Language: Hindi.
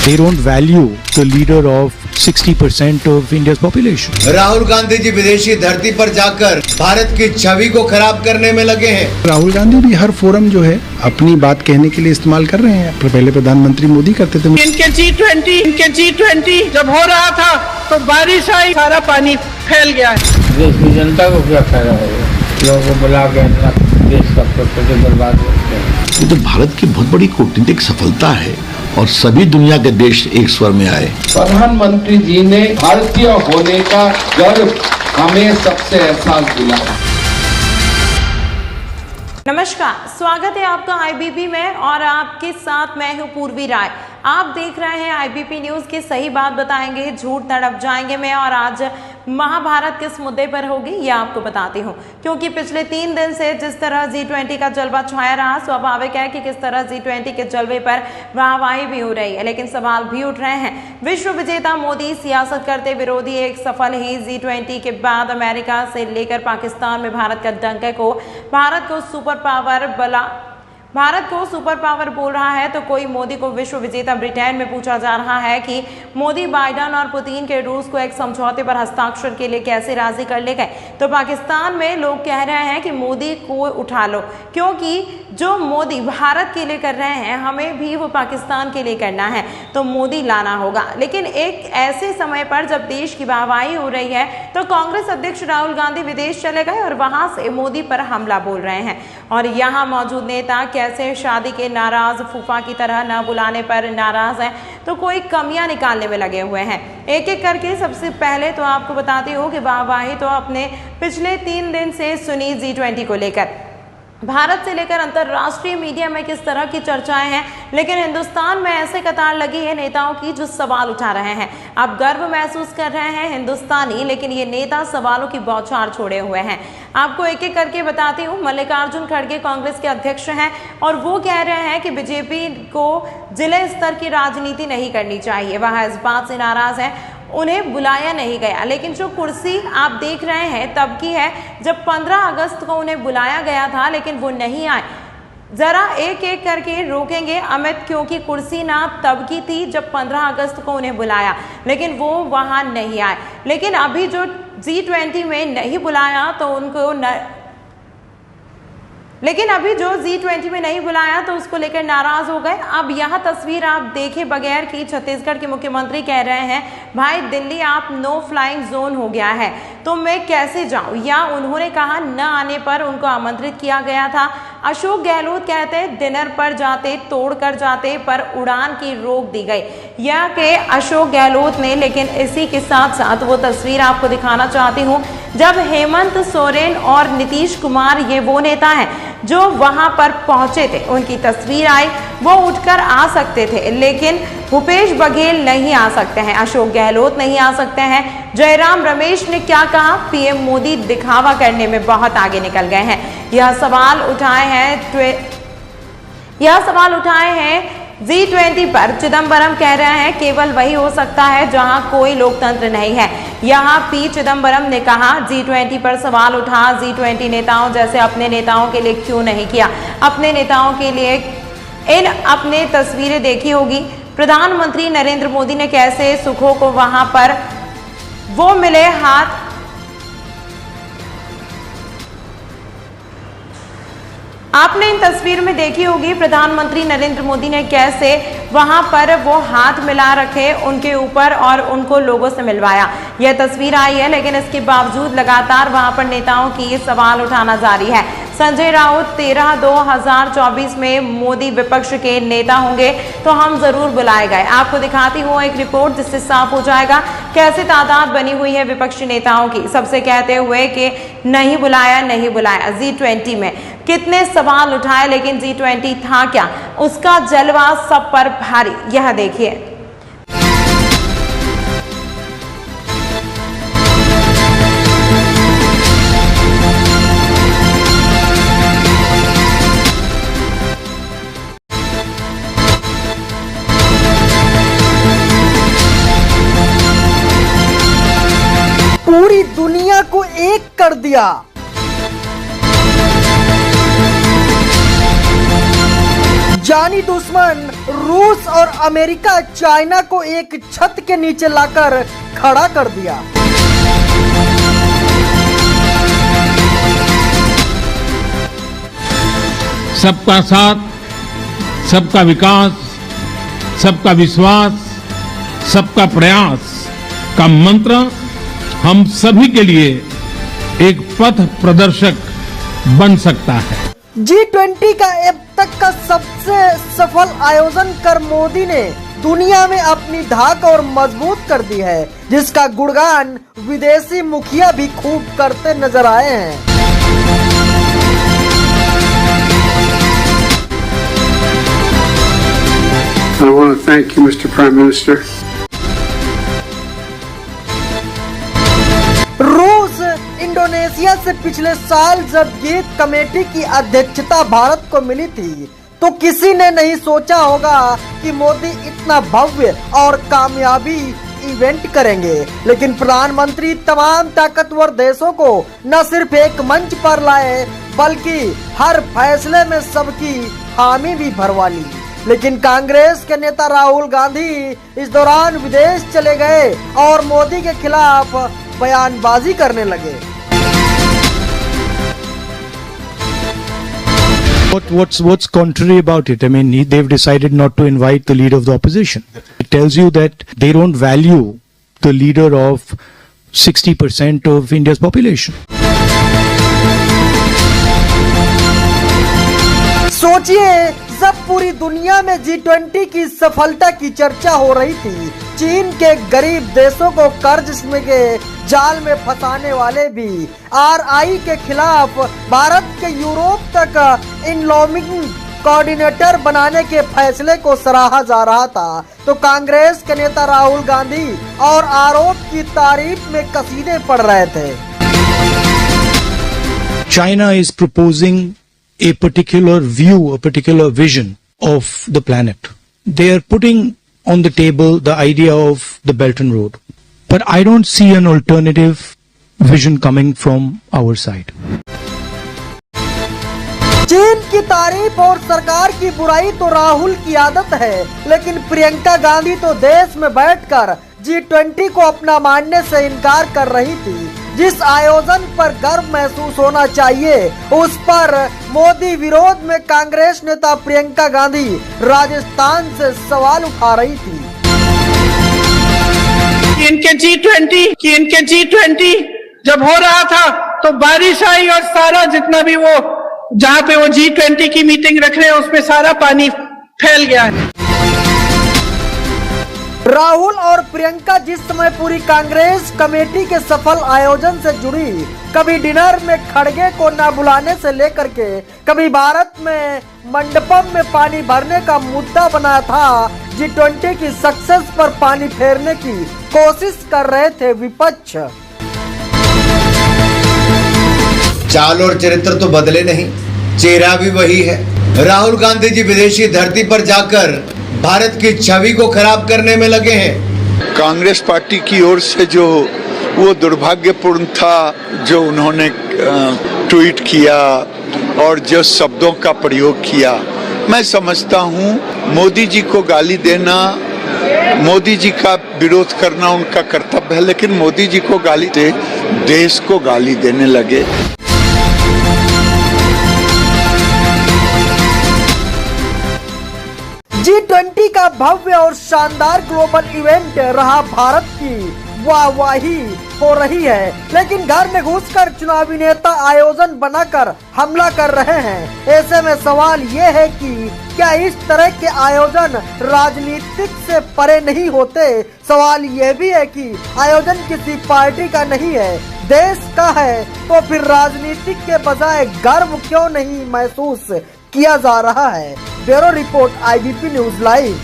They don't value the leader of 60% of India's population. Rahul Gandhi ji विदेशी धरती पर जाकर भारत की छवि को खराब करने में लगे हैं। राहुल गांधी भी हर फोरम जो है अपनी बात कहने के लिए इस्तेमाल कर रहे हैं। पहले प्रधानमंत्री मोदी करते थे। इनके G20 जब हो रहा था तो बारिश आई, सारा पानी फैल गया है। देश की जनता को क्या फायदा होगा? लोगों को बुला के देश का प्रकृति बर्बाद करते हैं। ये तो भारत की बहुत बड़ी कूटनीतिक सफलता है और सभी दुनिया के देश एक स्वर में आए। प्रधानमंत्री जी ने भारतीय होने का गर्व हमें सबसे एहसास दिलाया। नमस्कार, स्वागत है आपका आईबीपी में और आपके साथ मैं हूं पूर्वी राय। आप देख रहे हैं आईबीपी न्यूज की सही बात बताएंगे, झूठ तड़प जाएंगे मैं। और आज महाभारत किस मुद्दे पर होगी ये आपको बताती हूँ, क्योंकि पिछले 3 दिन से जिस तरह G20 का जलवा छाया रहा, स्वाभाविक है कि किस तरह G20 के जलवे पर वाहवाही भी हो रही है, लेकिन सवाल भी उठ रहे हैं। विश्व विजेता मोदी, सियासत करते विरोधी, एक सफल ही G20 के बाद अमेरिका से लेकर पाकिस्तान में भारत का डंके को भारत को सुपर पावर बोल रहा है, तो कोई मोदी को विश्व विजेता। ब्रिटेन में पूछा जा रहा है कि मोदी बाइडेन और पुतिन के रूस को एक समझौते पर हस्ताक्षर के लिए कैसे राजी कर ले गए, तो पाकिस्तान में लोग कह रहे हैं कि मोदी को उठा लो, क्योंकि जो मोदी भारत के लिए कर रहे हैं हमें भी वो पाकिस्तान के लिए करना है, तो मोदी लाना होगा। लेकिन एक ऐसे समय पर जब देश की वाहवाही हो रही है तो कांग्रेस अध्यक्ष राहुल गांधी विदेश चले गए और वहां से मोदी पर हमला बोल रहे हैं। और यहाँ मौजूद नेता कैसे शादी के नाराज, फूफा की तरह न बुलाने पर नाराज हैं, तो कोई कमियां निकालने में लगे हुए हैं। एक एक करके सबसे पहले तो आपको बताती हूँ कि वाहवाही तो अपने पिछले 3 दिन से सुनी G20 को लेकर। भारत से लेकर अंतर्राष्ट्रीय मीडिया में किस तरह की चर्चाएं हैं, लेकिन हिंदुस्तान में ऐसे कतार लगी है नेताओं की जो सवाल उठा रहे हैं। अब गर्व महसूस कर रहे हैं हिंदुस्तानी, लेकिन ये नेता सवालों की बौछार छोड़े हुए हैं। आपको एक एक करके बताती हूँ। मल्लिकार्जुन खड़गे कांग्रेस के अध्यक्ष हैं और वो कह रहे हैं कि बीजेपी को जिले स्तर की राजनीति नहीं करनी चाहिए। वह इस बात से नाराज है, उन्हें बुलाया नहीं गया। लेकिन जो कुर्सी आप देख रहे हैं तब की है जब 15 अगस्त को उन्हें बुलाया गया था, लेकिन वो नहीं आए। जरा एक एक करके रोकेंगे अमित, क्योंकि कुर्सी ना तब की थी जब 15 अगस्त को उन्हें बुलाया, लेकिन वो वहां नहीं आए। लेकिन अभी जो G20 में नहीं बुलाया तो उनको G20 में नहीं बुलाया तो उसको लेकर नाराज हो गए। अब यह तस्वीर आप देखे बगैर कि छत्तीसगढ़ के मुख्यमंत्री कह रहे हैं, भाई दिल्ली आप नो फ्लाइंग जोन हो गया है, तो मैं कैसे जाऊं। या उन्होंने कहा न आने पर उनको आमंत्रित किया गया था। अशोक गहलोत कहते हैं डिनर पर जाते, तोड़ कर जाते, पर उड़ान की रोक दी गई। यह के अशोक गहलोत ने। लेकिन इसी के साथ साथ वो तस्वीर आपको दिखाना चाहती हूँ जब हेमंत सोरेन और नीतीश कुमार, ये वो नेता हैं जो वहां पर पहुंचे थे, उनकी तस्वीर आई। वो उठकर आ सकते थे, लेकिन भूपेश बघेल नहीं आ सकते हैं, अशोक गहलोत नहीं आ सकते हैं। जयराम रमेश ने क्या कहा, पीएम मोदी दिखावा करने में बहुत आगे निकल गए हैं। यह सवाल उठाए हैं G20 पर। चिदम्बरम कह रहे हैं केवल वही हो सकता है जहां कोई लोकतंत्र नहीं है। यहां पी चिदम्बरम ने कहा G20 पर सवाल उठा, G20 नेताओं जैसे अपने नेताओं के लिए क्यों नहीं किया। अपने नेताओं के लिए अपने तस्वीरें देखी होगी, प्रधानमंत्री नरेंद्र मोदी ने कैसे सुखों को वहां पर वो मिले हाथ। आपने इन तस्वीर में देखी होगी प्रधानमंत्री नरेंद्र मोदी ने कैसे वहां पर वो हाथ मिला रखे उनके ऊपर और उनको लोगों से मिलवाया। यह तस्वीर आई है, लेकिन इसके बावजूद लगातार वहां पर नेताओं की ये सवाल उठाना जारी है। संजय राउत 13/2024 में मोदी विपक्ष के नेता होंगे तो हम जरूर बुलाए गए। आपको दिखाती हूँ एक रिपोर्ट जिससे साफ हो जाएगा कैसे तादाद बनी हुई है विपक्षी नेताओं की। सबसे कहते हुए कि नहीं बुलाया G20 में कितने सवाल उठाए, लेकिन G20 था क्या, उसका जलवा सब पर भारी। यह देखिए। पूरी दुनिया को एक कर दिया। जानी दुश्मन रूस और अमेरिका चाइना को एक छत के नीचे लाकर खड़ा कर दिया। सबका साथ, सबका विकास, सबका विश्वास, सबका प्रयास का मंत्र हम सभी के लिए एक पथ प्रदर्शक बन सकता है। G20 का अब तक का सबसे सफल आयोजन कर मोदी ने दुनिया में अपनी धाक और मजबूत कर दी है, जिसका गुणगान विदेशी मुखिया भी खूब करते नजर आए हैं। I want to thank you, Mr. Prime Minister. रूस इंडोनेशिया से पिछले साल जब गीत कमेटी की अध्यक्षता भारत को मिली थी तो किसी ने नहीं सोचा होगा कि मोदी इतना भव्य और कामयाबी इवेंट करेंगे, लेकिन प्रधानमंत्री तमाम ताकतवर देशों को न सिर्फ एक मंच पर लाए बल्कि हर फैसले में सबकी हामी भी भरवा ली। लेकिन कांग्रेस के नेता राहुल गांधी इस दौरान विदेश चले गए और मोदी के खिलाफ बयानबाजी करने लगे। What's contrary about it? I mean, they've decided not to invite the leader of the opposition. It tells you that they don't value the leader of 60% of India's population. सोचिए, जब पूरी दुनिया में G20 की सफलता की चर्चा हो रही थी, चीन के गरीब देशों को कर्ज के जाल में फंसाने वाले भी RI के खिलाफ भारत के यूरोप तक इनलॉमिंग कोऑर्डिनेटर बनाने के फैसले को सराहा जा रहा था, तो कांग्रेस के नेता राहुल गांधी और आरोप की तारीफ में कसीदे पढ़ रहे थे। China is proposing a particular view, a particular vision of the planet. They are putting on the table the idea of the Belt and Road. But I don't see an alternative vision coming from our side. चीन की तारीफ और सरकार की बुराई तो राहुल की आदत है, लेकिन प्रियंका गांधी तो देश में बैठकर G20 को अपना मानने से इनकार कर रही थी। जिस आयोजन पर गर्व महसूस होना चाहिए, उस पर मोदी विरोध में कांग्रेस नेता प्रियंका गांधी राजस्थान से सवाल उठा रही थी। इनके G20 जब हो रहा था तो बारिश आई और सारा जितना भी वो जहाँ पे वो G20 की मीटिंग रख रहे हैं उसमें सारा पानी फैल गया है। राहुल और प्रियंका जिस समय पूरी कांग्रेस कमेटी के सफल आयोजन से जुड़ी, कभी डिनर में खड़गे को न बुलाने से लेकर के कभी भारत में मंडपम में पानी भरने का मुद्दा बना था, G20 की सक्सेस पर पानी फेरने की कोशिश कर रहे थे विपक्ष। चाल और चरित्र तो बदले नहीं, चेहरा भी वही है। राहुल गांधी जी विदेशी धरती पर जाकर भारत की छवि को खराब करने में लगे हैं। कांग्रेस पार्टी की ओर से जो वो दुर्भाग्यपूर्ण था जो उन्होंने ट्वीट किया और जो शब्दों का प्रयोग किया, मैं समझता हूँ मोदी जी को गाली देना, मोदी जी का विरोध करना उनका कर्तव्य है, लेकिन मोदी जी को गाली दे देश को गाली देने लगे। G20 का भव्य और शानदार ग्लोबल इवेंट रहा, भारत की वाहवाही हो रही है, लेकिन घर में घुसकर चुनावी नेता आयोजन बनाकर हमला कर रहे हैं। ऐसे में सवाल ये है कि क्या इस तरह के आयोजन राजनीतिक से परे नहीं होते? सवाल यह भी है कि आयोजन किसी पार्टी का नहीं है, देश का है, तो फिर राजनीतिक के बजाय गर्व क्यों नहीं महसूस किया जा रहा है? Bureau report IBP news live.